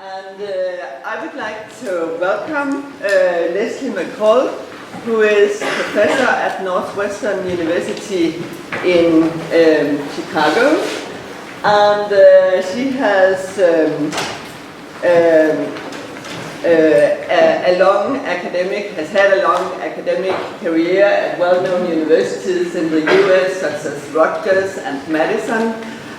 And I would like to welcome Leslie McCall, who is professor at Northwestern University in Chicago. And she has had a long academic career at well-known universities in the US, such as Rutgers and Madison,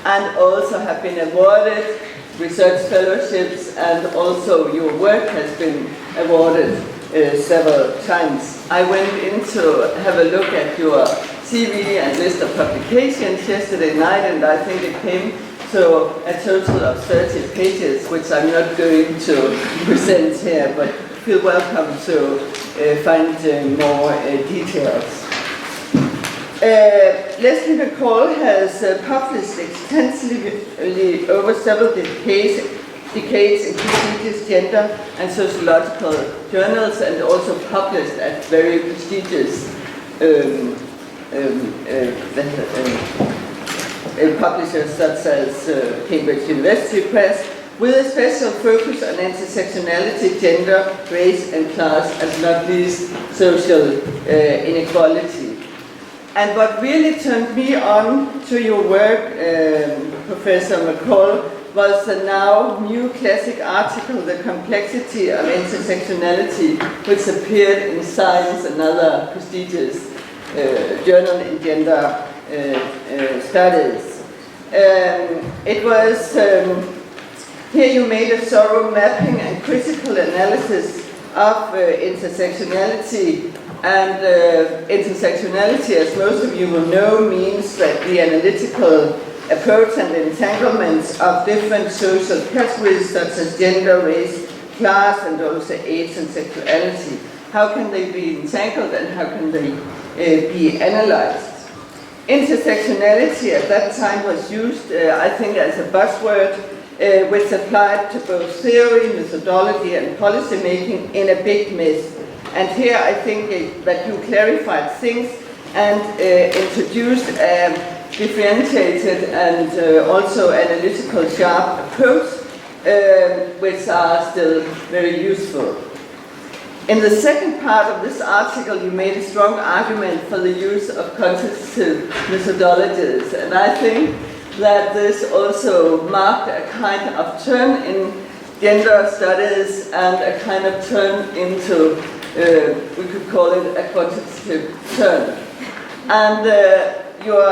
and also have been awarded research fellowships, and also your work has been awarded several times. I went in to have a look at your CV and list of publications yesterday night, and I think it came to a total of 30 pages, which I'm not going to present here, but feel welcome to find more details. Leslie McCall has published extensively over several decades in prestigious gender and sociological journals, and also published at very prestigious publishers such as Cambridge University Press, with a special focus on intersectionality, gender, race and class, and not least social inequality. And what really turned me on to your work, Professor McCall, was the now new classic article, The Complexity of Intersectionality, which appeared in Science, another prestigious journal in gender studies. It was, here you made a thorough mapping and critical analysis of intersectionality. And intersectionality, as most of you will know, means that the analytical approach and entanglements of different social categories such as gender, race, class, and also age and sexuality. How can they be entangled and how can they be analyzed? Intersectionality at that time was used, I think, as a buzzword, which applied to both theory, methodology, and policy making in a big mess. And here I think that you clarified things and introduced a differentiated and also analytical sharp approach, which are still very useful. In the second part of this article, you made a strong argument for the use of quantitative methodologies, and I think that this also marked a kind of turn in gender studies and a kind of turn into we could call it a quantitative turn. And your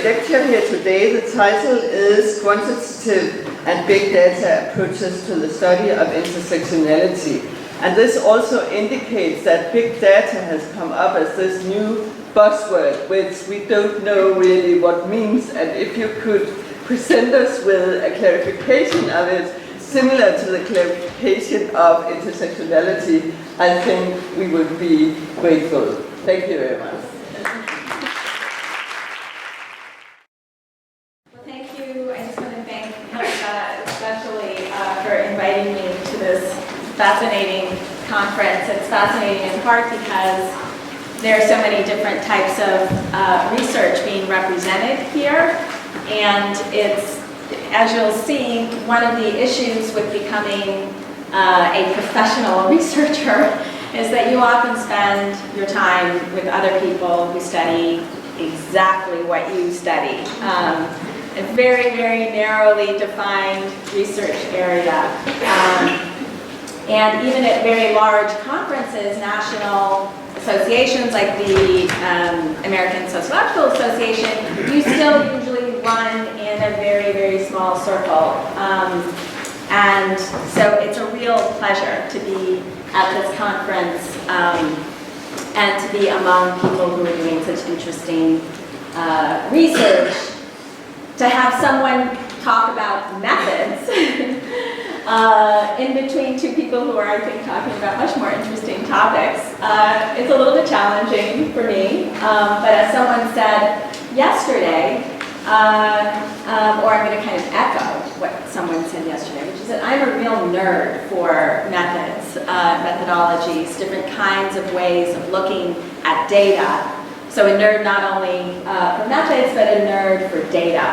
lecture here today, the title is Quantitative and Big Data Approaches to the Study of Intersectionality. And this also indicates that big data has come up as this new buzzword, which we don't know really what means. And if you could present us with a clarification of it, similar to the clarification of intersectionality, I think we would be grateful. Thank you very much. Well, thank you. I just want to thank Helga especially for inviting me to this fascinating conference. It's fascinating in part because there are so many different types of research being represented here, and it's, as you'll see, one of the issues with becoming a professional researcher is that you often spend your time with other people who study exactly what you study. A very, very narrowly defined research area. And even at very large conferences, national associations like the American Sociological Association, you still usually run in a very, very small circle. And so it's a real pleasure to be at this conference and to be among people who are doing such interesting research. To have someone talk about methods in between two people who are, I think, talking about much more interesting topics, it's a little bit challenging for me. But as someone said yesterday, or I'm going to kind of echo what someone said yesterday, which is that I'm a real nerd for methods, methodologies, different kinds of ways of looking at data. So a nerd not only for methods, but a nerd for data.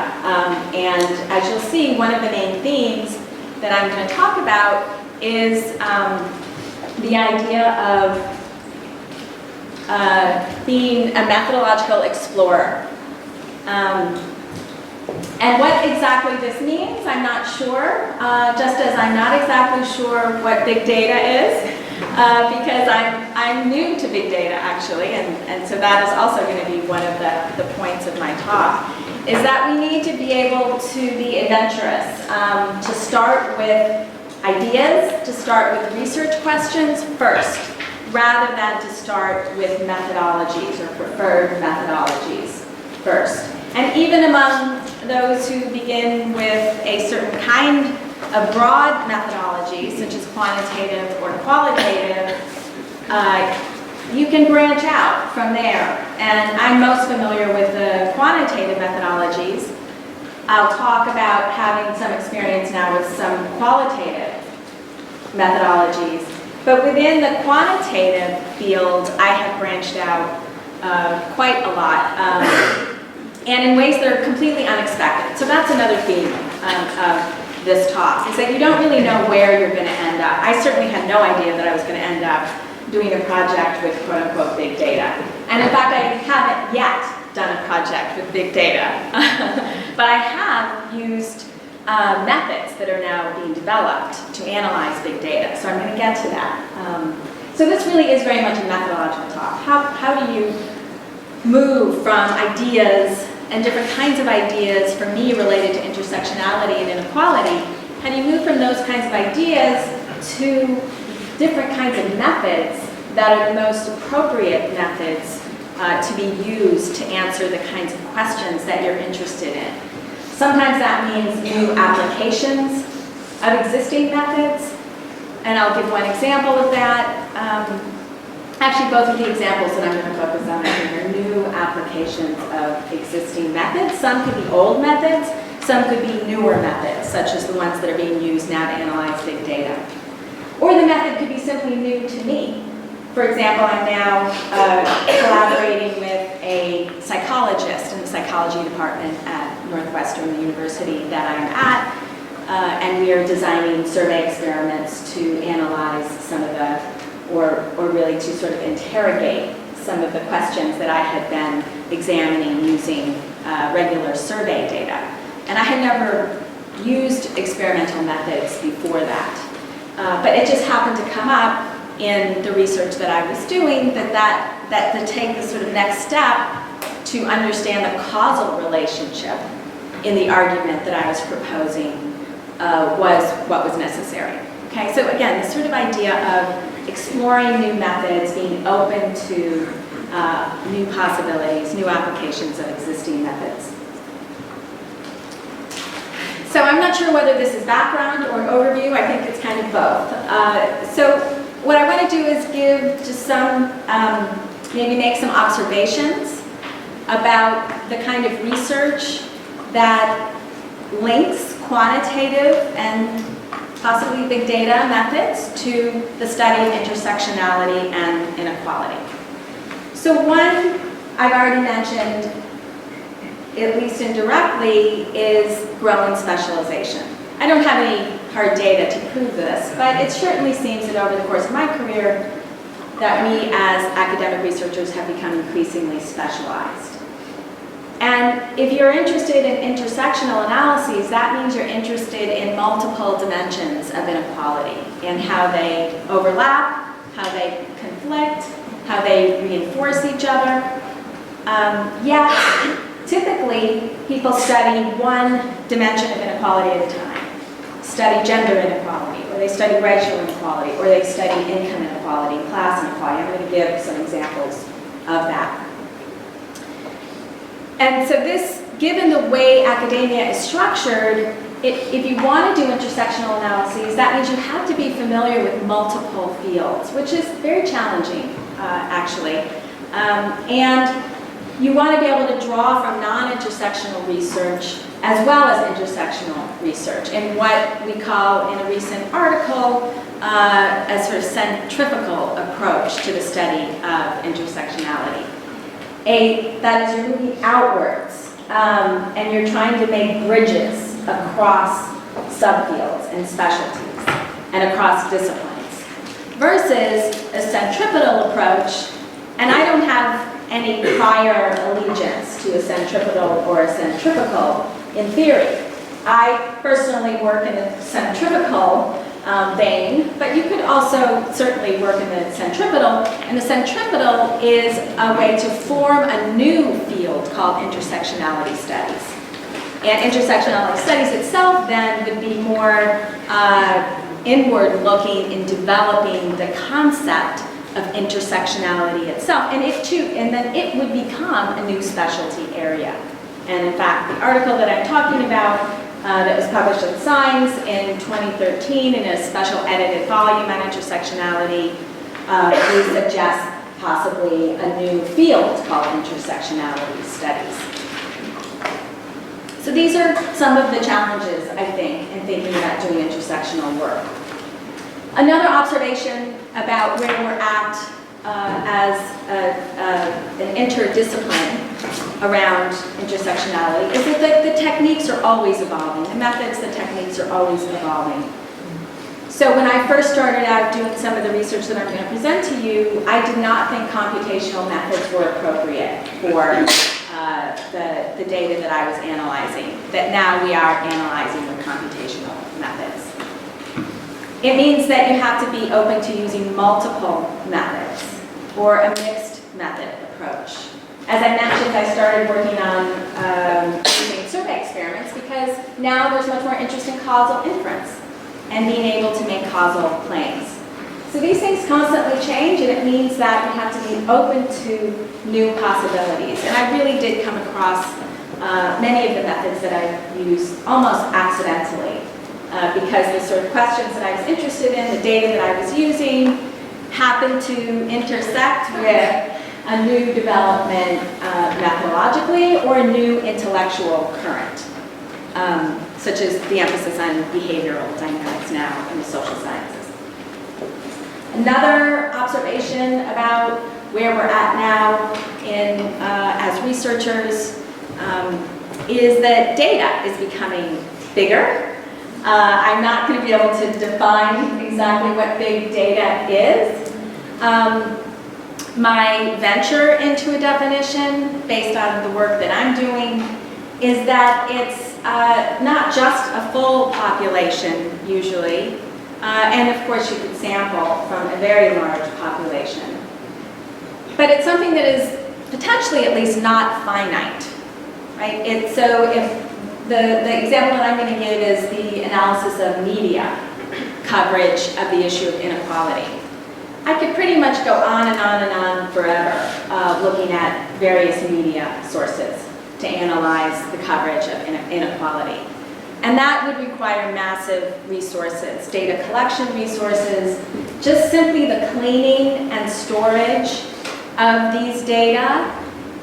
And as you'll see, one of the main themes that I'm going to talk about is the idea of being a methodological explorer. And what exactly this means, I'm not sure, just as I'm not exactly sure what big data is, because I'm new to big data, actually, and so that is also going to be one of the points of my talk, is that we need to be able to be adventurous, to start with ideas, to start with research questions first, rather than to start with methodologies or preferred methodologies first. And even among those who begin with a certain kind of broad methodology, such as quantitative or qualitative, you can branch out from there. And I'm most familiar with the quantitative methodologies. I'll talk about having some experience now with some qualitative methodologies. But within the quantitative field, I have branched out quite a lot. And in ways that are completely unexpected. So that's another theme of this talk, is that you don't really know where you're going to end up. I certainly had no idea that I was going to end up doing a project with quote-unquote big data. And in fact, I haven't yet done a project with big data. But I have used methods that are now being developed to analyze big data. So I'm going to get to that. So this really is very much a methodological talk. How do you move from ideas and different kinds of ideas, for me, related to intersectionality and inequality? How do you move from those kinds of ideas to different kinds of methods that are the most appropriate methods to be used to answer the kinds of questions that you're interested in? Sometimes that means new applications of existing methods, and I'll give one example of that. Actually, both of the examples that I'm going to focus on are new applications of existing methods. Some could be old methods, some could be newer methods, such as the ones that are being used now to analyze big data. Or the method could be simply new to me. For example, I'm now collaborating with a psychologist in the psychology department at Northwestern University that I'm at, and we are designing survey experiments to analyze some of the or really to sort of interrogate some of the questions that I had been examining using regular survey data. And I had never used experimental methods before that. But it just happened to come up in the research that I was doing that to take the sort of next step to understand the causal relationship in the argument that I was proposing was what was necessary. Okay, so again, this sort of idea of exploring new methods, being open to new possibilities, new applications of existing methods. So I'm not sure whether this is background or overview. I think it's kind of both. So what I want to do is give just some, maybe make some observations about the kind of research that links quantitative and possibly big data methods to the study of intersectionality and inequality. So one I've already mentioned, at least indirectly, is growing specialization. I don't have any hard data to prove this, but it certainly seems that over the course of my career that we as academic researchers have become increasingly specialized. And if you're interested in intersectional analyses, that means you're interested in multiple dimensions of inequality and how they overlap, how they conflict, how they reinforce each other. Yet, typically, people study one dimension of inequality at a time. Study gender inequality, or they study racial inequality, or they study income inequality, class inequality. I'm going to give some examples of that. And so this, given the way academia is structured, if you want to do intersectional analyses, that means you have to be familiar with multiple fields, which is very challenging, actually. And you want to be able to draw from non-intersectional research as well as intersectional research in what we call, in a recent article, a sort of centrifugal approach to the study of intersectionality. That is, you're moving outwards, and you're trying to make bridges across subfields and specialties and across disciplines. Versus a centripetal approach, and I don't have any prior allegiance to a centripetal or a centrifugal in theory. I personally work in the centrifugal vein, but you could also certainly work in the centripetal, and the centripetal is a way to form a new field called intersectionality studies. And intersectionality studies itself then would be more inward-looking in developing the concept of intersectionality itself, and then it would become a new specialty area. And in fact, the article that I'm talking about that was published in Science in 2013 in a special edited volume on intersectionality, we suggest possibly a new field called intersectionality studies. So these are some of the challenges, I think, in thinking about doing intersectional work. Another observation about where we're at as an interdiscipline around intersectionality is that the techniques are always evolving. The methods, the techniques are always evolving. So when I first started out doing some of the research that I'm going to present to you, I did not think computational methods were appropriate for the data that I was analyzing, that now we are analyzing with computational methods. It means that you have to be open to using multiple methods or a mixed method approach. As I mentioned, I started working on using survey experiments because now there's much more interest in causal inference and being able to make causal claims. So these things constantly change, and it means that we have to be open to new possibilities. And I really did come across many of the methods that I used almost accidentally because the sort of questions that I was interested in, the data that I was using, happened to intersect with a new development methodologically or a new intellectual current, such as the emphasis on behavioral dynamics now in the social sciences. Another observation about where we're at now as researchers is that data is becoming bigger. I'm not going to be able to define exactly what big data is. My venture into a definition, based on the work that I'm doing, is that it's not just a full population, usually, and of course you could sample from a very large population. But it's something that is potentially at least not finite, right? So if the example that I'm going to give is the analysis of media coverage of the issue of inequality. I could pretty much go on and on and on forever looking at various media sources to analyze the coverage of inequality. And that would require massive resources, data collection resources, just simply the cleaning and storage of these data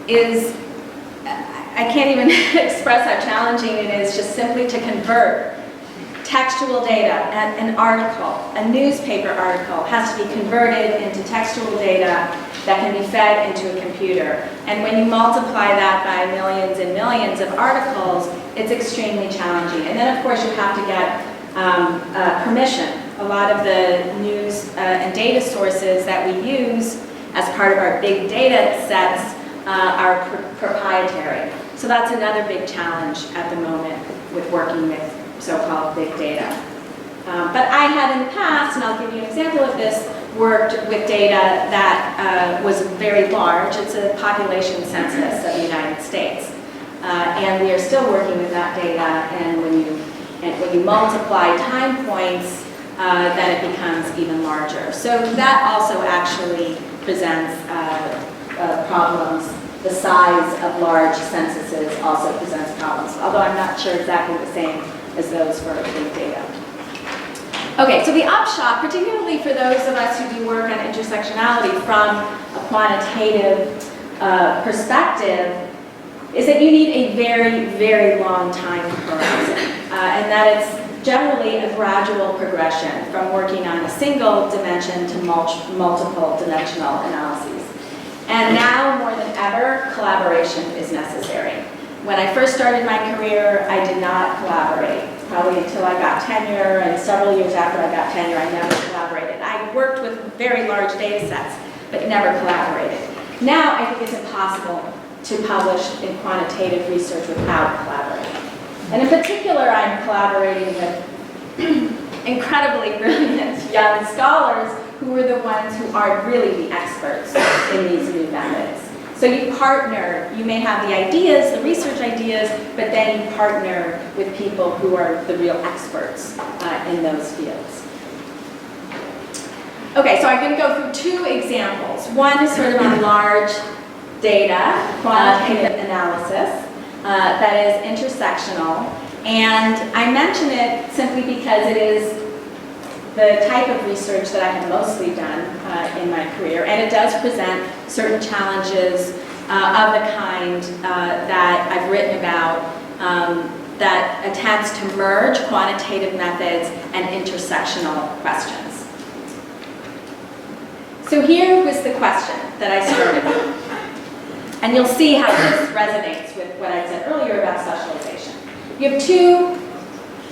is, I can't even express how challenging it is just simply to convert textual data, an article, a newspaper article has to be converted into textual data that can be fed into a computer. And when you multiply that by millions and millions of articles, it's extremely challenging. And then of course you have to get permission. A lot of the news and data sources that we use as part of our big data sets are proprietary. So that's another big challenge at the moment with working with so-called big data. But I had in the past, and I'll give you an example of this, worked with data that was very large. It's a population census of the United States. And we are still working with that data, and when you multiply time points, then it becomes even larger. So that also actually presents problems. The size of large censuses also presents problems, although I'm not sure exactly the same as those for big data. Okay, so the upshot, particularly for those of us who do work on intersectionality from a quantitative perspective, is that you need a very, very long time horizon, and that it's generally a gradual progression from working on a single dimension to multiple dimensional analyses. And now, more than ever, collaboration is necessary. When I first started my career, I did not collaborate. probably until I got tenure, and several years after I got tenure, I never collaborated. I worked with very large data sets, but never collaborated. Now I think it's impossible to publish in quantitative research without collaborating. And in particular, I'm collaborating with incredibly brilliant young scholars who are the ones who are really the experts in these new methods. So you partner, you may have the ideas, the research ideas, but then you partner with people who are the real experts in those fields. Okay, so I'm going to go through two examples. One is sort of on large data, quantitative analysis, that is intersectional. And I mention it simply because it is the type of research that I have mostly done in my career, and it does present certain challenges of the kind that I've written about that attempts to merge quantitative methods and intersectional questions. So here was the question that I started with, and you'll see how this resonates with what I said earlier about specialization. You have two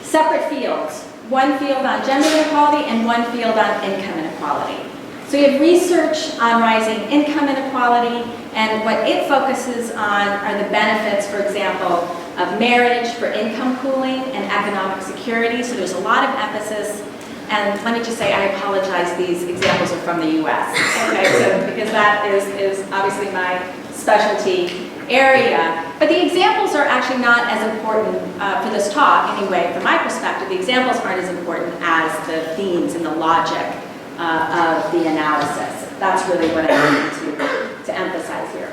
separate fields. One field on gender inequality and one field on income inequality. So you have research on rising income inequality, and what it focuses on are the benefits, for example, of marriage for income pooling and economic security. So there's a lot of emphasis, and let me just say I apologize, these examples are from the US. Okay, so because that is obviously my specialty area. But the examples are actually not as important for this talk, anyway, from my perspective. The examples aren't as important as the themes and the logic of the analysis. That's really what I need to emphasize here.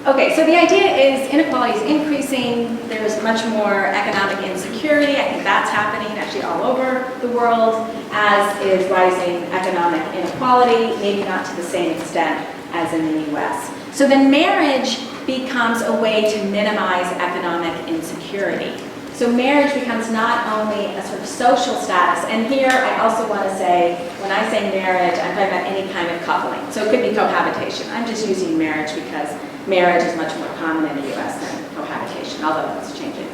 Okay, so the idea is inequality is increasing. There's much more economic insecurity. I think that's happening actually all over the world, as is rising economic inequality, maybe not to the same extent as in the US. So then marriage becomes a way to minimize economic insecurity. So marriage becomes not only a sort of social status, and here I also want to say, when I say marriage, I'm talking about any kind of coupling. So it could be cohabitation. I'm just using marriage because marriage is much more common in the US than cohabitation, although that's changing.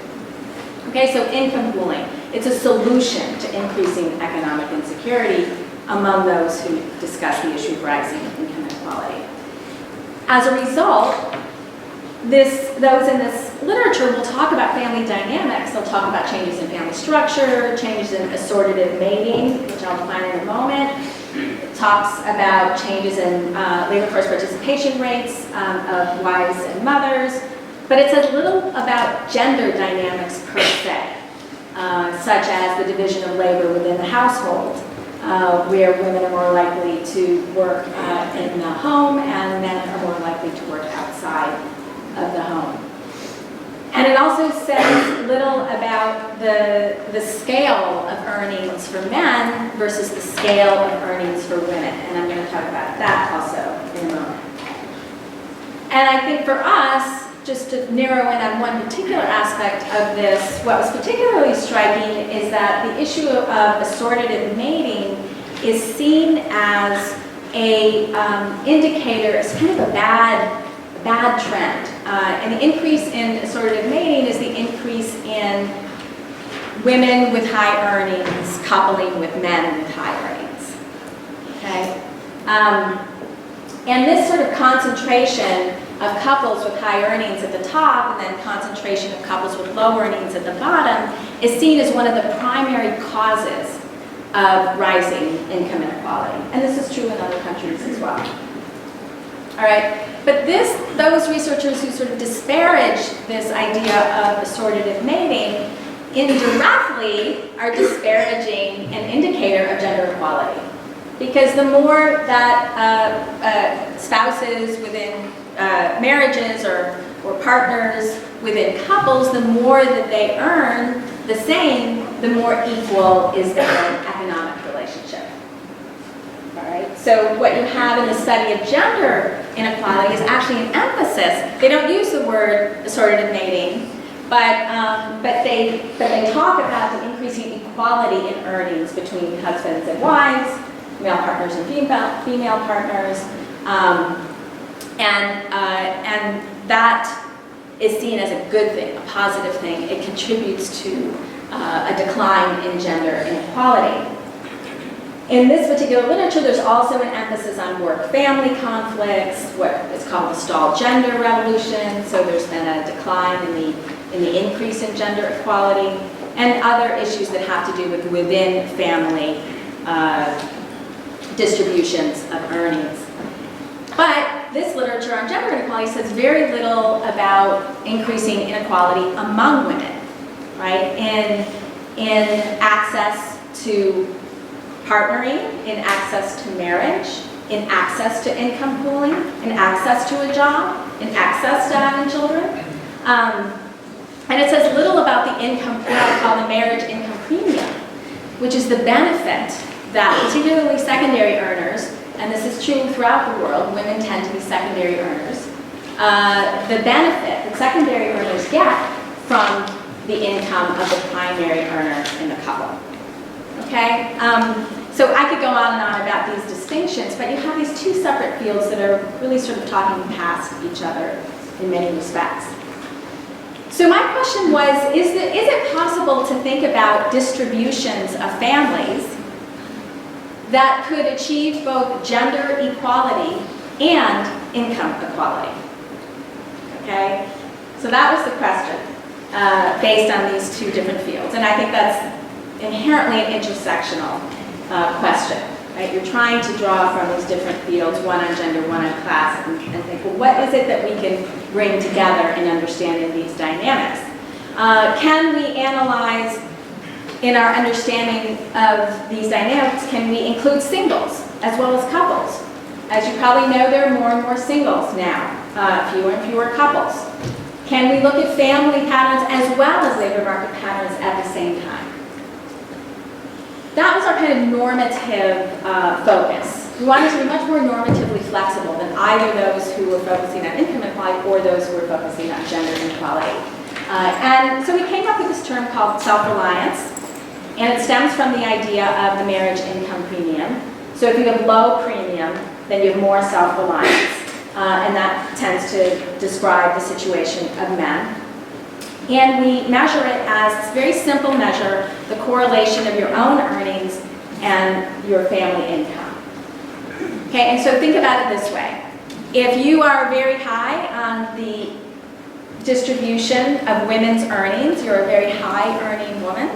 Okay, so income pooling. It's a solution to increasing economic insecurity among those who discuss the issue of rising income inequality. As a result, those in this literature will talk about family dynamics. They'll talk about changes in family structure, changes in assortative mating, which I'll define in a moment. It talks about changes in labor force participation rates of wives and mothers. But it says little about gender dynamics per se, such as the division of labor within the household, where women are more likely to work in the home and men are more likely to work outside of the home. And it also says little about the scale of earnings for men versus the scale of earnings for women. And I'm going to talk about that also in a moment. And I think for us, just to narrow in on one particular aspect of this, what was particularly striking is that the issue of assortative mating is seen as a indicator, it's kind of a bad trend. And the increase in assortative mating is the increase in women with high earnings coupling with men with high earnings. Okay? And this sort of concentration of couples with high earnings at the top and then concentration of couples with low earnings at the bottom is seen as one of the primary causes of rising income inequality. And this is true in other countries as well. All right, but those researchers who sort of disparage this idea of assortative mating indirectly are disparaging an indicator of gender equality. Because the more that spouses within marriages or partners within couples, the more that they earn the same, the more equal is their economic relationship. All right. So what you have in the study of gender inequality is actually an emphasis. They don't use the word assortative mating, but they talk about the increasing equality in earnings between husbands and wives, male partners and female partners, and that is seen as a good thing, a positive thing. It contributes to a decline in gender inequality. In this particular literature, there's also an emphasis on work-family conflicts, what is called the stalled gender revolution. So there's been a decline in the increase in gender equality, and other issues that have to do with within family distributions of earnings. But this literature on gender inequality says very little about increasing inequality among women, right? In access to partnering, in access to marriage, in access to income pooling, in access to a job, in access to having children. And it says little about the income, what I call the marriage income premium, which is the benefit that particularly secondary earners, and this is true throughout the world, women tend to be secondary earners, the benefit that secondary earners get from the income of the primary earner in the couple. Okay? So I could go on and on about these distinctions, but you have these two separate fields that are really sort of talking past each other in many respects. So my question was, is it possible to think about distributions of families that could achieve both gender equality and income equality? Okay? So that was the question, based on these two different fields. And I think that's inherently an intersectional question, right? You're trying to draw from these different fields, one on gender, one on class, and think, well, what is it that we can bring together in understanding these dynamics? Can we analyze, in our understanding of these dynamics, can we include singles as well as couples? As you probably know, there are more and more singles now, fewer and fewer couples. Can we look at family patterns as well as labor market patterns at the same time? That was our kind of normative focus. We wanted to be much more normatively flexible than either those who were focusing on income inequality or those who were focusing on gender inequality. And so we came up with this term called self-reliance, and it stems from the idea of the marriage income premium. So if you have low premium, then you have more self-reliance, and that tends to describe the situation of men. And we measure it as this very simple measure, the correlation of your own earnings and your family income. Okay, and so think about it this way. If you are very high on the distribution of women's earnings, you're a very high earning woman,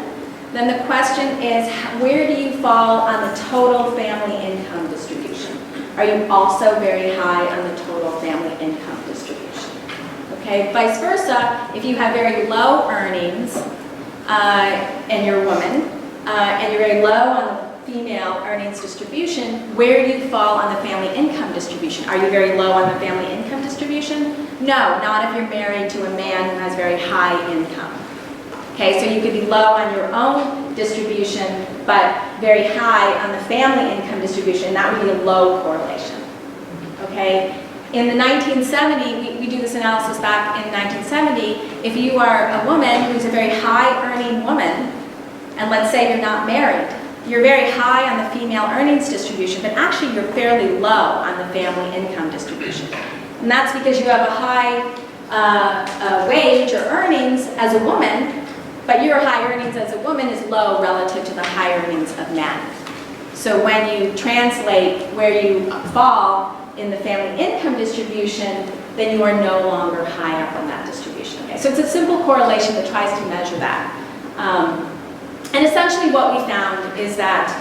then the question is, where do you fall on the total family income distribution? Are you also very high on the total family income distribution? Okay, vice versa, if you have very low earnings and you're a woman, and you're very low on the female earnings distribution, where do you fall on the family income distribution? Are you very low on the family income distribution? No, not if you're married to a man who has very high income. Okay, so you could be low on your own distribution, but very high on the family income distribution. That would be a low correlation. Okay, in the 1970s, we do this analysis back in 1970, if you are a woman who's a very high earning woman, and let's say you're not married, you're very high on the female earnings distribution, but actually you're fairly low on the family income distribution. And that's because you have a high wage or earnings as a woman, but your high earnings as a woman is low relative to the high earnings of men. So when you translate where you fall in the family income distribution, then you are no longer high up on that distribution. Okay? So it's a simple correlation that tries to measure that. And essentially what we found is that,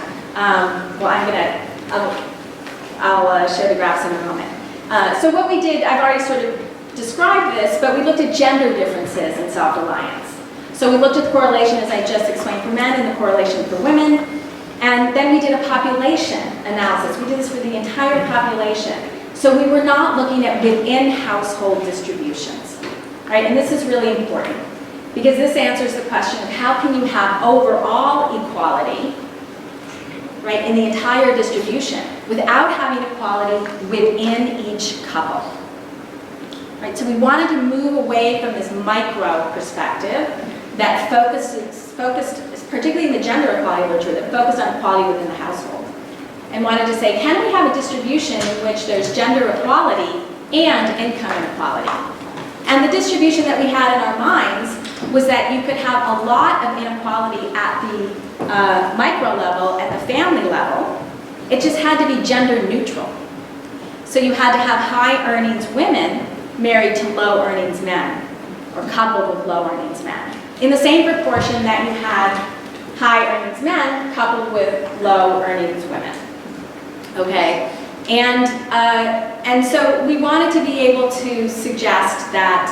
I'll show the graphs in a moment. So what we did, I've already sort of described this, but we looked at gender differences in self-reliance. So we looked at the correlation, as I just explained, for men and the correlation for women. And then we did a population analysis. We did this for the entire population. So we were not looking at within household distributions, right? And this is really important because this answers the question of how can you have overall equality, right, in the entire distribution without having equality within each couple, right? So we wanted to move away from this micro perspective that focused, particularly in the gender equality literature, that focused on equality within the household, and wanted to say, can we have a distribution in which there's gender equality and income inequality? And the distribution that we had in our minds was that you could have a lot of inequality at the micro level, at the family level. It just had to be gender neutral. So you had to have high earnings women married to low earnings men, or coupled with low earnings men, in the same proportion that you had high earnings men coupled with low earnings women. Okay? And so we wanted to be able to suggest that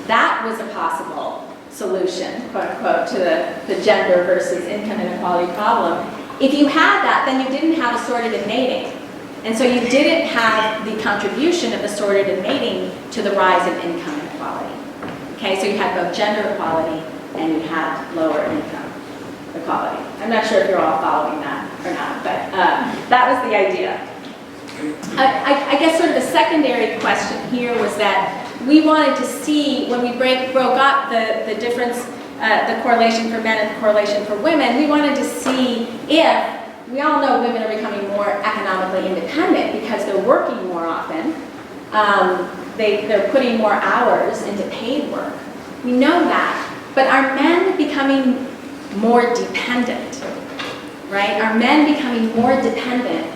that was a possible solution, quote unquote, to the gender versus income inequality problem. If you had that, then you didn't have assortative mating. And so you didn't have the contribution of assortative mating to the rise of income inequality. Okay, so you had both gender equality and you had lower income equality. I'm not sure if you're all following that or not, but that was the idea. I guess sort of a secondary question here was that we wanted to see, when we broke up the difference, the correlation for men and the correlation for women, we wanted to see if, we all know women are becoming more economically independent because they're working more often. They're putting more hours into paid work. We know that. But are men becoming more dependent? Right? Are men becoming more dependent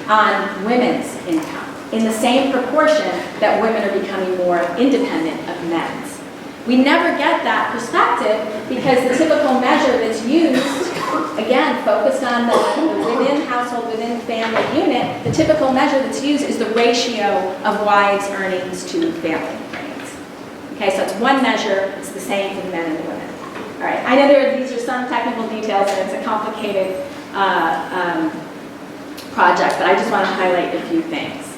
on women's income in the same proportion that women are becoming more independent of men's? We never get that perspective because the typical measure that's used, again, focused on the within household, within family unit, the typical measure that's used is the ratio of wives' earnings to family earnings. Okay, so it's one measure, it's the same for the men and the women. All right, I know these are some technical details and it's a complicated project, but I just want to highlight a few things.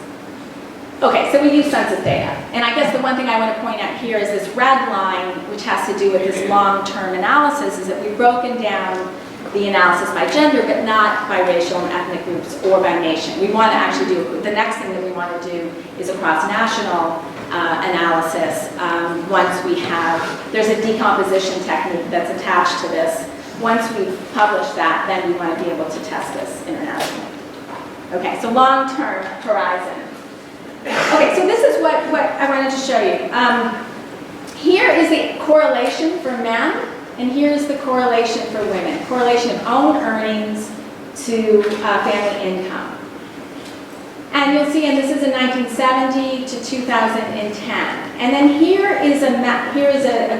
Okay, so we use census data. And I guess the one thing I want to point out here is this red line, which has to do with this long-term analysis, is that we've broken down the analysis by gender, but not by racial and ethnic groups or by nation. We want to actually do, the next thing that we want to do is a cross-national analysis. Once we have, there's a decomposition technique that's attached to this. Once we've published that, then we want to be able to test this internationally. Okay, so long-term horizon. Okay, so this is what I wanted to show you. Here is the correlation for men, and here's the correlation for women. Correlation of own earnings to family income. And you'll see, and this is in 1970 to 2010. And then here is a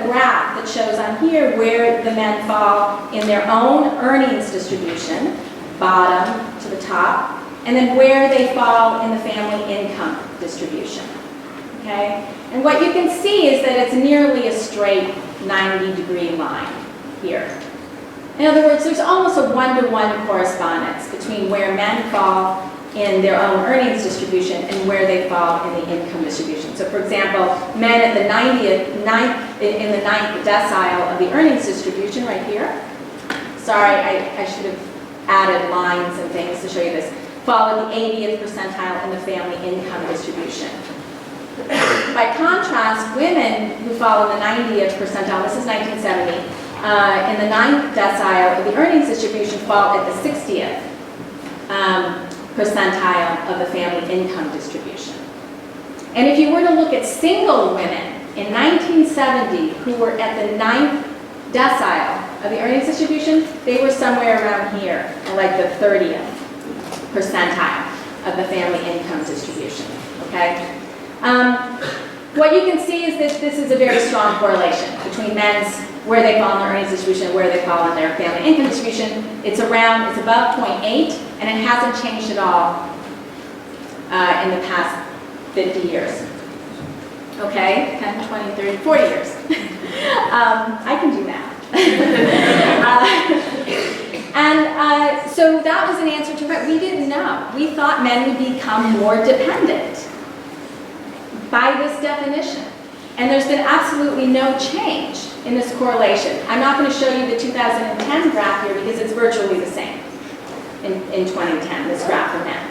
graph that shows on here where the men fall in their own earnings distribution, bottom to the top, and then where they fall in the family income distribution, okay? And what you can see is that it's nearly a straight 90-degree line here. In other words, there's almost a one-to-one correspondence between where men fall in their own earnings distribution and where they fall in the income distribution. So for example, men at the 9th decile of the earnings distribution right here. Sorry, I should have added lines and things to show you this. Fall in the 80th percentile in the family income distribution. By contrast, women who fall in the 90th percentile, this is 1970, in the 9th decile of the earnings distribution fall at the 60th percentile of the family income distribution. And if you were to look at single women in 1970 who were at the 9th decile of the earnings distribution, they were somewhere around here, like the 30th percentile of the family income distribution, okay? What you can see is that this is a very strong correlation between men's, where they fall in their earnings distribution, and where they fall in their family income distribution. It's above 0.8, and it hasn't changed at all in the past 50 years. Okay, 10, 20, 30, 40 years. I can do math. So that was an answer to what we didn't know. We thought men would become more dependent by this definition. And there's been absolutely no change in this correlation. I'm not going to show you the 2010 graph here because it's virtually the same in 2010, this graph for men.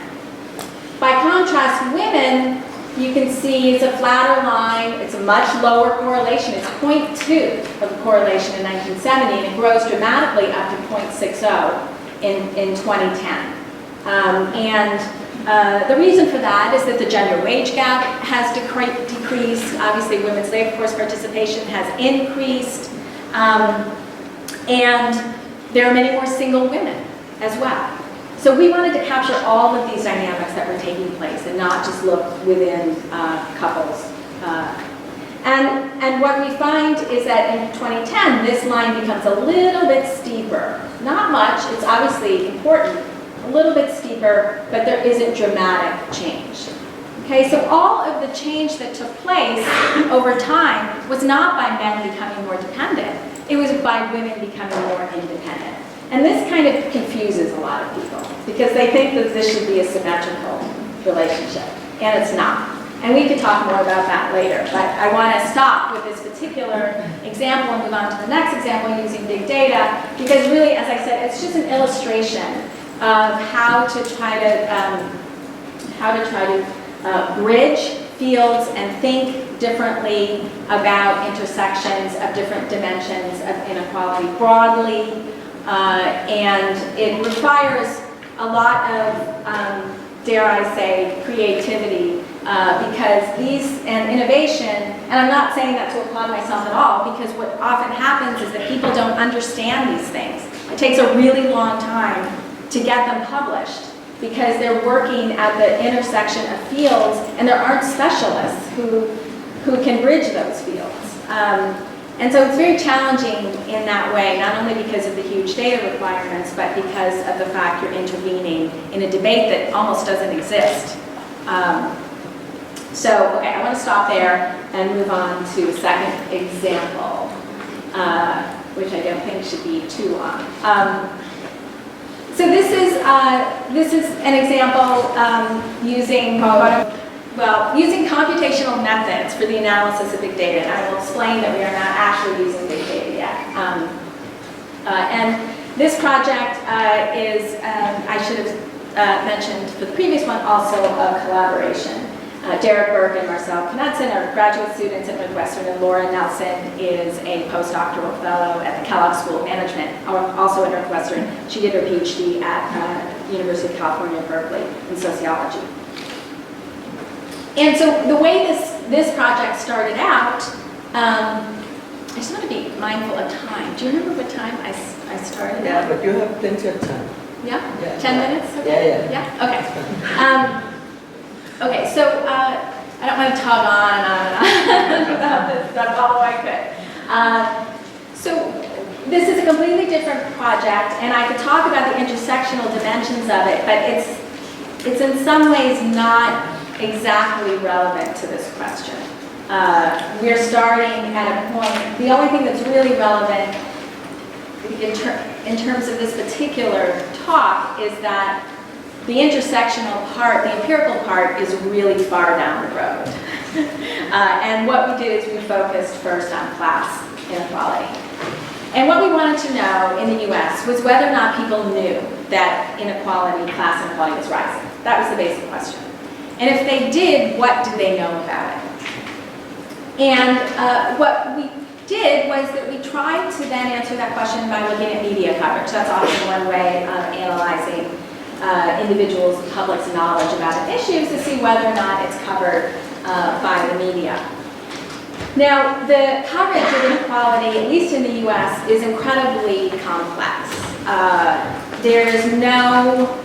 By contrast, women, you can see it's a flatter line. It's a much lower correlation. It's 0.2 of the correlation in 1970, and it grows dramatically up to 0.60 in 2010. And The reason for that is that the gender wage gap has decreased. Obviously, women's labor force participation has increased. And there are many more single women as well. So we wanted to capture all of these dynamics that were taking place and not just look within couples. And what we find is that in 2010, this line becomes a little bit steeper. Not much, it's obviously important, a little bit steeper, but there isn't dramatic change. Okay, so all of the change that took place over time was not by men becoming more dependent, it was by women becoming more independent. And this kind of confuses a lot of people because they think that this should be a symmetrical relationship, and it's not. And we could talk more about that later, but I want to stop with this particular example and move on to the next example using big data, because really, as I said, it's just an illustration of how to try to bridge fields and think differently about intersections of different dimensions of inequality broadly, and it requires a lot of, dare I say, creativity, because and innovation, and I'm not saying that to applaud myself at all, because what often happens is that people don't understand these things. It takes a really long time to get them published, because they're working at the intersection of fields, and there aren't specialists who can bridge those fields. And so it's very challenging in that way, not only because of the huge data requirements, but because of the fact you're intervening in a debate that almost doesn't exist. So, okay, I want to stop there and move on to a second example, which I don't think should be too long. So this is an example using computational methods for the analysis of big data, and I will explain that we are not actually using big data yet. And this project is, I should have mentioned for the previous one, also a collaboration. Derek Burke and Marcel Knudsen are graduate students at Northwestern, and Laura Nelson is a postdoctoral fellow at the Kellogg School of Management, also at Northwestern. She did her PhD at University of California, Berkeley in sociology. And so the way this project started out, I just want to be mindful of time. Do you remember what time I started? Yeah, but you have plenty of time. Yeah? 10 minutes? Okay. Yeah? Okay. Okay, so I don't want to talk on and on about this stuff, although I could. So this is a completely different project, and I could talk about the intersectional dimensions of it, but it's in some ways not exactly relevant to this question. We're starting at a point, the only thing that's really relevant in terms of this particular talk is that the intersectional part, the empirical part, is really far down the road. And what we did is we focused first on class inequality. And what we wanted to know in the US was whether or not people knew that inequality, class inequality was rising. That was the basic question. And if they did, what did they know about it? And what we did was that we tried to then answer that question by looking at media coverage. That's often one way of analyzing individuals' and public's knowledge about an issue to see whether or not it's covered by the media. Now, the coverage of inequality, at least in the US, is incredibly complex. There is no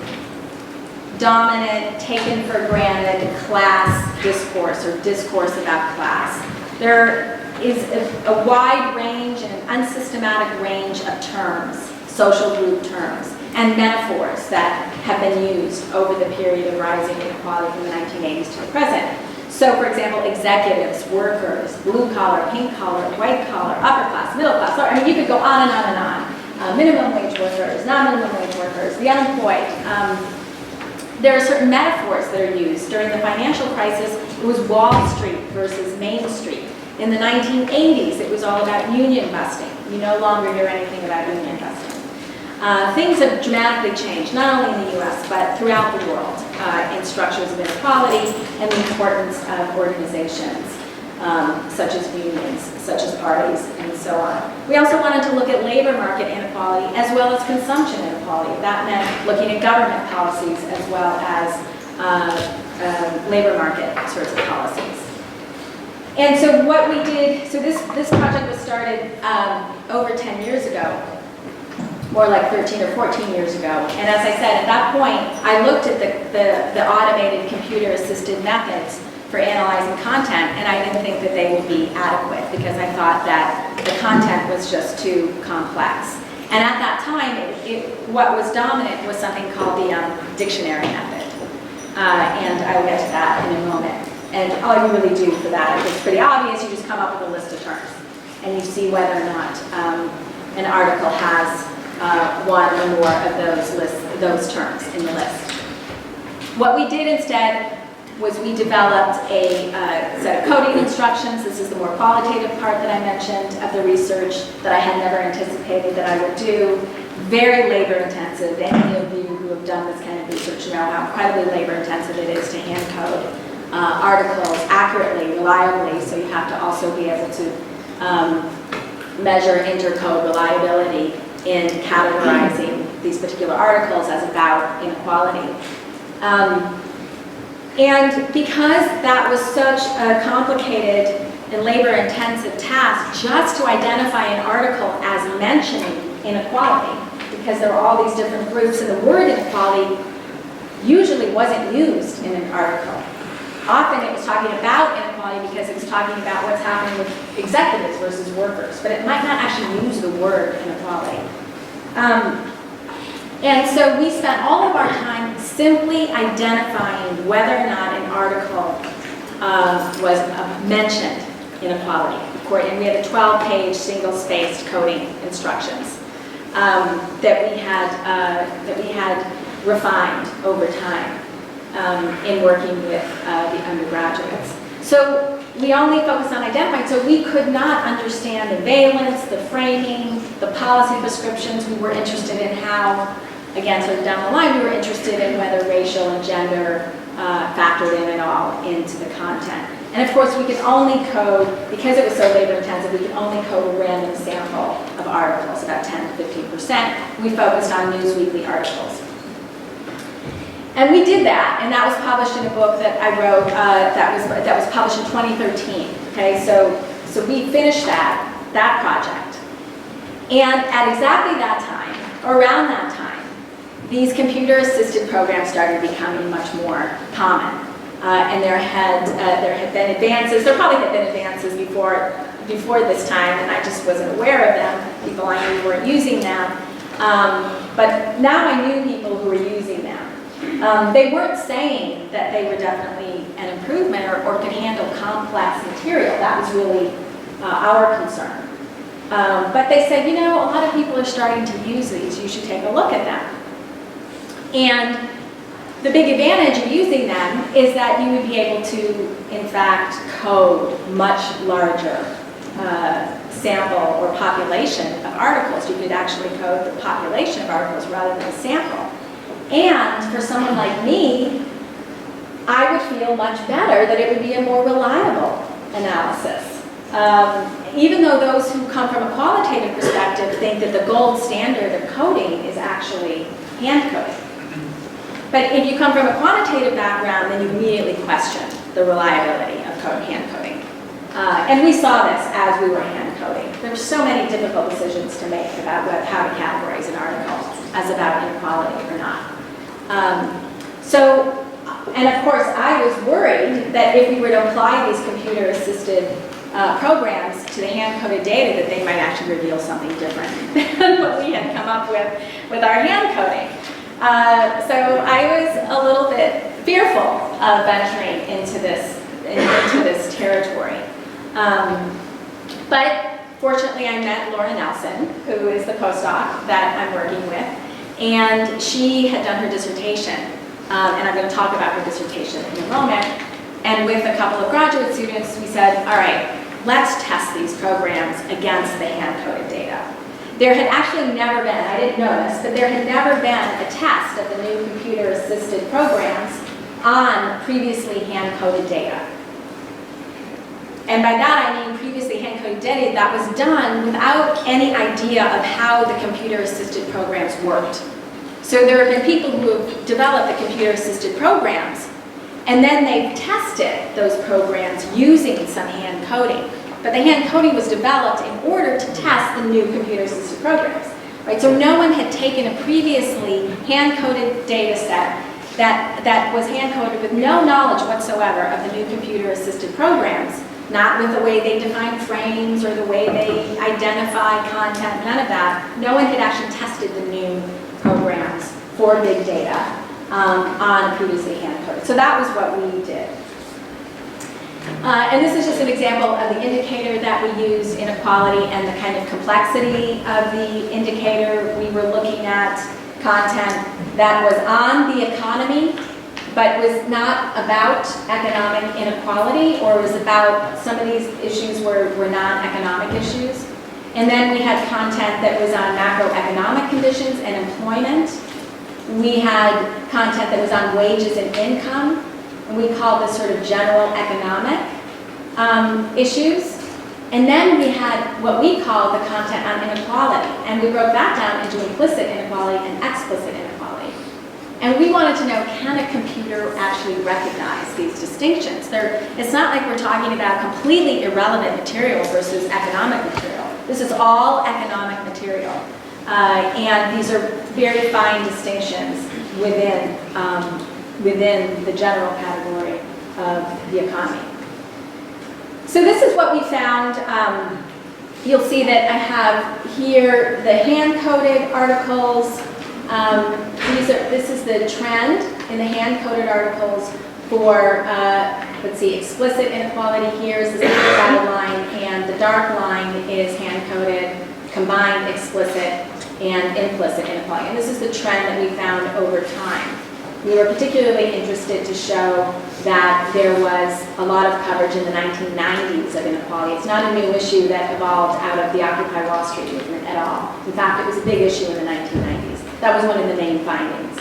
dominant, taken for granted class discourse or discourse about class. There is a wide range and an unsystematic range of terms, social group terms, and metaphors that have been used over the period of rising inequality from the 1980s to the present. So, for example, executives, workers, blue collar, pink collar, white collar, upper class, middle class, lower. I mean, you could go on and on and on. Minimum wage workers, non-minimum wage workers, the unemployed. There are certain metaphors that are used. During the financial crisis, it was Wall Street versus Main Street. In the 1980s, it was all about union busting. You no longer hear anything about union busting. Things have dramatically changed, not only in the US, but throughout the world, in structures of inequality and the importance of organizations, such as unions, such as parties, and so on. We also wanted to look at labor market inequality as well as consumption inequality. That meant looking at government policies as well as labor market sorts of policies. And so what we did, so this project was started over 10 years ago, more like 13 or 14 years ago. And as I said, at that point, I looked at the automated computer-assisted methods for analyzing content, and I didn't think that they would be adequate because I thought that the content was just too complex. And at that time, what was dominant was something called the dictionary method. And I will get to that in a moment. And all you really do for that, it's pretty obvious, you just come up with a list of terms. And you see whether or not an article has one or more of those terms in the list. What we did instead was we developed a set of coding instructions. This is the more qualitative part that I mentioned of the research that I had never anticipated that I would do. Very labor intensive. Any of you who have done this kind of research know how incredibly labor intensive it is to hand code articles accurately, reliably, so you have to also be able to measure intercode reliability in categorizing these particular articles as about inequality. And because that was such a complicated and labor-intensive task just to identify an article as mentioning inequality, because there were all these different groups and the word inequality usually wasn't used in an article. Often it was talking about inequality because it was talking about what's happening with executives versus workers, but it might not actually use the word inequality. And so we spent all of our time simply identifying whether or not an article was mentioned inequality. And we had a 12-page single-spaced coding instructions that we had refined over time in working with the undergraduates. So we only focused on identifying, so we could not understand the valence, the framing, the policy prescriptions. We were interested in how, again, sort of down the line, we were interested in whether racial and gender factored in at all into the content. And of course, we could only code, because it was so labor intensive, we could only code a random sample of articles, about 10 to 15%. We focused on Newsweekly articles. And we did that, and that was published in a book that I wrote that was published in 2013. Okay, so we finished that project. And at exactly that time, or around that time, these computer-assisted programs started becoming much more common. And there had been advances, there probably had been advances before this time, and I just wasn't aware of them. People I knew weren't using them. But now I knew people who were using them. They weren't saying that they were definitely an improvement or could handle complex material. That was really our concern. But they said, you know, a lot of people are starting to use these. You should take a look at them. And the big advantage of using them is that you would be able to, in fact, code much larger sample or population of articles. You could actually code the population of articles rather than a sample. And for someone like me, I would feel much better that it would be a more reliable analysis. Even though those who come from a qualitative perspective think that the gold standard of coding is actually hand coding. But if you come from a quantitative background, then you immediately question the reliability of hand coding. And we saw this as we were hand coding. There were so many difficult decisions to make about how to categorize an article as about inequality or not. And of course, I was worried that if we were to apply these computer-assisted programs to the hand-coded data, that they might actually reveal something different than what we had come up with our hand coding. So I was a little bit fearful of venturing into this territory. But fortunately, I met Laura Nelson, who is the postdoc that I'm working with, and she had done her dissertation. And I'm going to talk about her dissertation in a moment. And with a couple of graduate students, we said, all right, let's test these programs against the hand-coded data. There had actually never been, I didn't know this, but there had never been a test of the new computer-assisted programs on previously hand-coded data. And by that I mean previously hand-coded data that was done without any idea of how the computer-assisted programs worked. So there have been people who have developed the computer-assisted programs, and then they've tested those programs using some hand coding. But the hand coding was developed in order to test the new computer-assisted programs. Right? So no one had taken a previously hand-coded data set that was hand-coded with no knowledge whatsoever of the new computer-assisted programs, not with the way they define frames or the way they identify content, none of that. No one had actually tested the new programs for big data on previously hand-coded. So that was what we did. And this is just an example of the indicator that we use in equality and the kind of complexity of the indicator. We were looking at content that was on the economy, but was not about economic inequality, or was about some of these issues were non-economic issues. And then we had content that was on macroeconomic conditions and employment. We had content that was on wages and income, and we called this sort of general economic issues. And then we had what we called the content on inequality, and we broke that down into implicit inequality and explicit inequality. And we wanted to know, can a computer actually recognize these distinctions? It's not like we're talking about completely irrelevant material versus economic material. This is all economic material. And these are very fine distinctions within the general category of the economy. So this is what we found. You'll see that I have here the hand-coded articles. This is the trend in the hand-coded articles for, let's see, explicit inequality here is the dotted line, and the dark line is hand-coded, combined explicit and implicit inequality. And this is the trend that we found over time. We were particularly interested to show that there was a lot of coverage in the 1990s of inequality. It's not a new issue that evolved out of the Occupy Wall Street movement at all. In fact, it was a big issue in the 1990s. That was one of the main findings.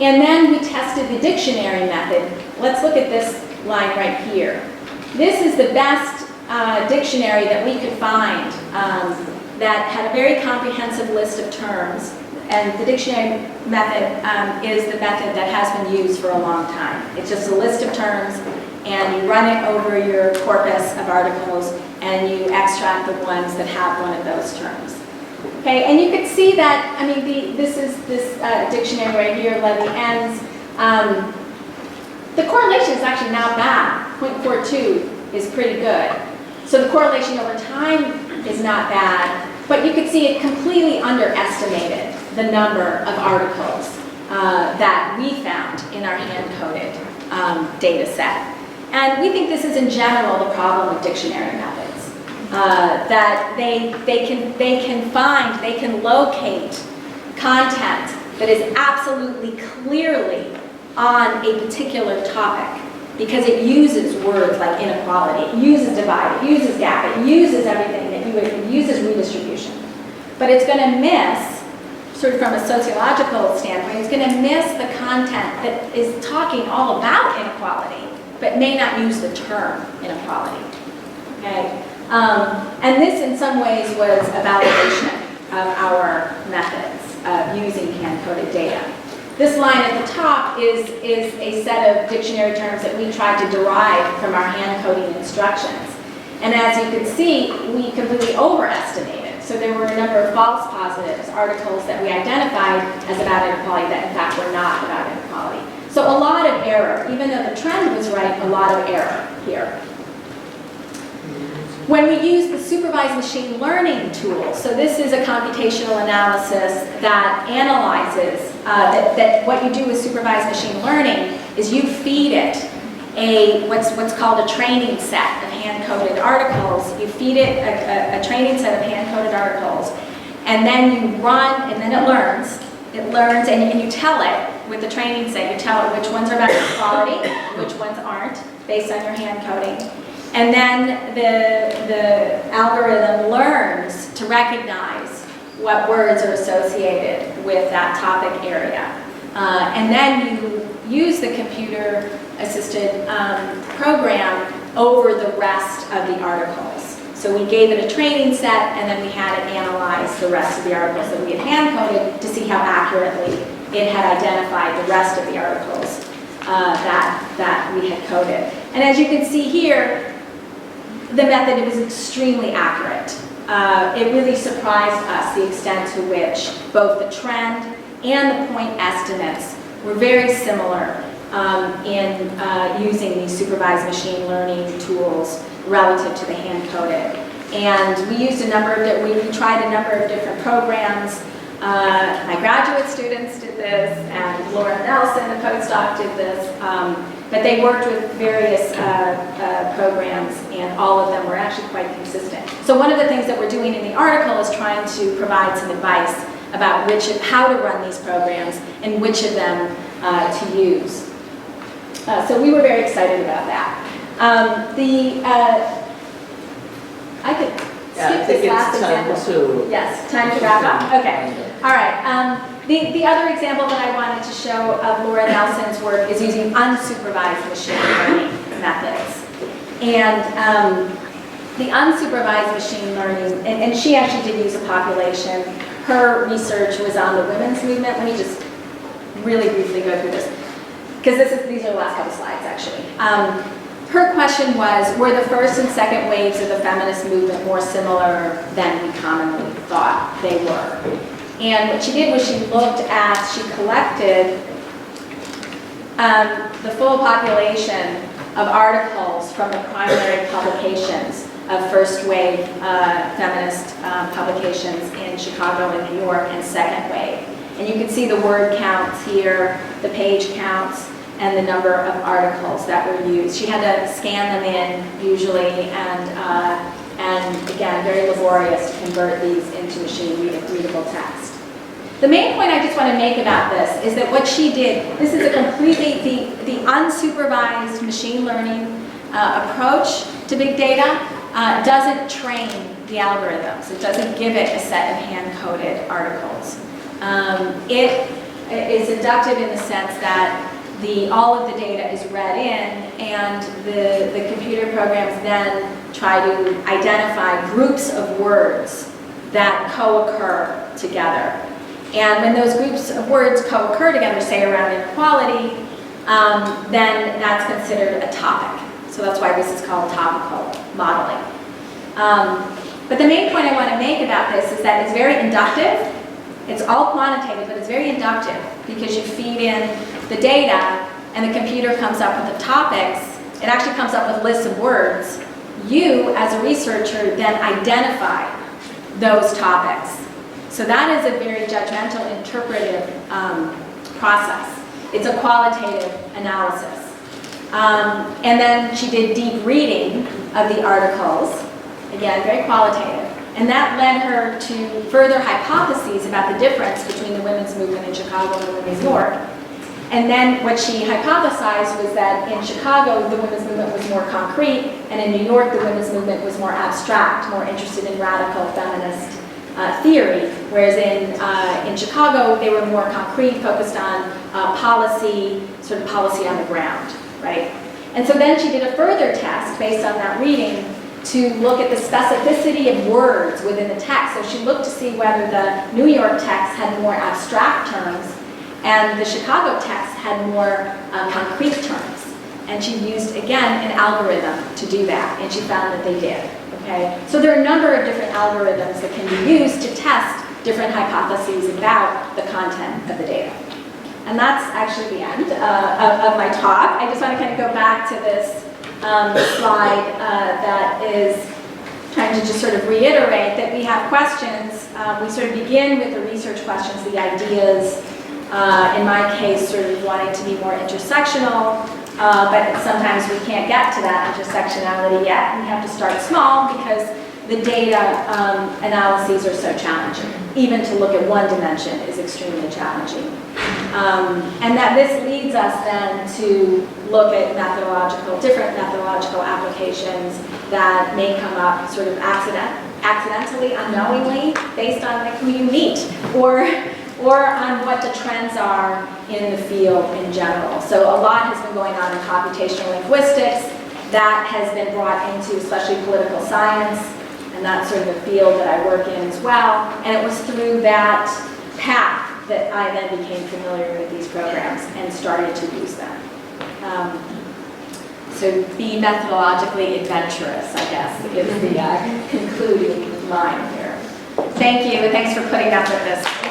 And then we tested the dictionary method. Let's look at this line right here. This is the best dictionary that we could find that had a very comprehensive list of terms. And the dictionary method is the method that has been used for a long time. It's just a list of terms, and you run it over your corpus of articles, and you extract the ones that have one of those terms. Okay, and you could see that, I mean, this dictionary right here, Levy ends. The correlation is actually not bad. 0.42 is pretty good. So the correlation over time is not bad, but you could see it completely underestimated the number of articles that we found in our hand-coded data set. And we think this is in general the problem with dictionary methods. That they can locate content that is absolutely clearly on a particular topic because it uses words like inequality, it uses divide, it uses gap, it uses everything that it uses redistribution. But it's going to miss, sort of from a sociological standpoint, it's going to miss the content that is talking all about inequality, but may not use the term inequality. Okay? And this, in some ways, was a validation of our methods of using hand-coded data. This line at the top is a set of dictionary terms that we tried to derive from our hand-coding instructions. And as you can see, we completely overestimated. So there were a number of false positives, articles that we identified as about inequality that in fact were not about inequality. So a lot of error. Even though the trend was right, a lot of error here. When we use the supervised machine learning tool, so this is a computational analysis that analyzes, that what you do with supervised machine learning is you feed it what's called a training set of hand-coded articles. You feed it a training set of hand-coded articles, and then you run, and then it learns, and you tell it with the training set, you tell it which ones are about equality, which ones aren't, based on your hand-coding. And then the algorithm learns to recognize what words are associated with that topic area. And then you use the computer-assisted program over the rest of the articles. So we gave it a training set, and then we had it analyze the rest of the articles that we had hand-coded to see how accurately it had identified the rest of the articles that we had coded. And as you can see here, the method, it was extremely accurate. It really surprised us the extent to which both the trend and the point estimates were very similar in using these supervised machine learning tools relative to the hand-coded. And we used we tried a number of different programs. My graduate students did this, and Laura Nelson, the postdoc, did this. But they worked with various programs, and all of them were actually quite consistent. So one of the things that we're doing in the article is trying to provide some advice about how to run these programs and which of them to use. So we were very excited about that. I could skip this last example. Yes, time to wrap up? Okay. All right. The other example that I wanted to show of Laura Nelson's work is using unsupervised machine learning methods. And the unsupervised machine learning, and she actually did use a population. Her research was on the women's movement. Let me just really briefly go through this, because these are the last couple slides, actually. Her question was, were the first and second waves of the feminist movement more similar than we commonly thought they were? And what she did was she collected the full population of articles from the primary publications of first wave feminist publications in Chicago and New York, and second wave. And you can see the word counts here, the page counts, and the number of articles that were used. She had to scan them in usually, and again, very laborious to convert these into machine-readable text. The main point I just want to make about this is that what she did, this is a completely, the unsupervised machine learning approach to big data doesn't train the algorithms. It doesn't give it a set of hand-coded articles. It is inductive in the sense that all of the data is read in, and the computer programs then try to identify groups of words that co-occur together. And when those groups of words co-occur together, say around inequality, then that's considered a topic. So that's why this is called topical modeling. But the main point I want to make about this is that it's very inductive. It's all quantitative, but it's very inductive, because you feed in the data and the computer comes up with the topics. It actually comes up with lists of words. You, as a researcher, then identify those topics. So that is a very judgmental, interpretive process. It's a qualitative analysis. And then she did deep reading of the articles, again, very qualitative. And that led her to further hypotheses about the difference between the women's movement in Chicago and the women's New York. And then what she hypothesized was that in Chicago, the women's movement was more concrete, and in New York, the women's movement was more abstract, more interested in radical feminist theory, whereas in Chicago, they were more concrete, focused on policy, sort of policy on the ground, right? And so then she did a further test based on that reading to look at the specificity of words within the text. So she looked to see whether the New York text had more abstract terms and the Chicago text had more concrete terms. And she used, again, an algorithm to do that, and she found that they did. Okay? So there are a number of different algorithms that can be used to test different hypotheses about the content of the data. And that's actually the end of my talk. I just want to kind of go back to this slide that is trying to just sort of reiterate that we have questions. We sort of begin with the research questions, the ideas, in my case, sort of wanting to be more intersectional, but sometimes we can't get to that intersectionality yet. We have to start small because the data analyses are so challenging. Even to look at one dimension is extremely challenging. And that this leads us then to look at different methodological applications that may come up sort of accidentally, unknowingly, based on like who you meet, or on what the trends are in the field in general. So a lot has been going on in computational linguistics that has been brought into especially political science. that's sort of the field that I work in as well. And it was through that path that I then became familiar with these programs and started to use them. So be methodologically adventurous, I guess, is the concluding line here. Thank you, and thanks for putting up with this.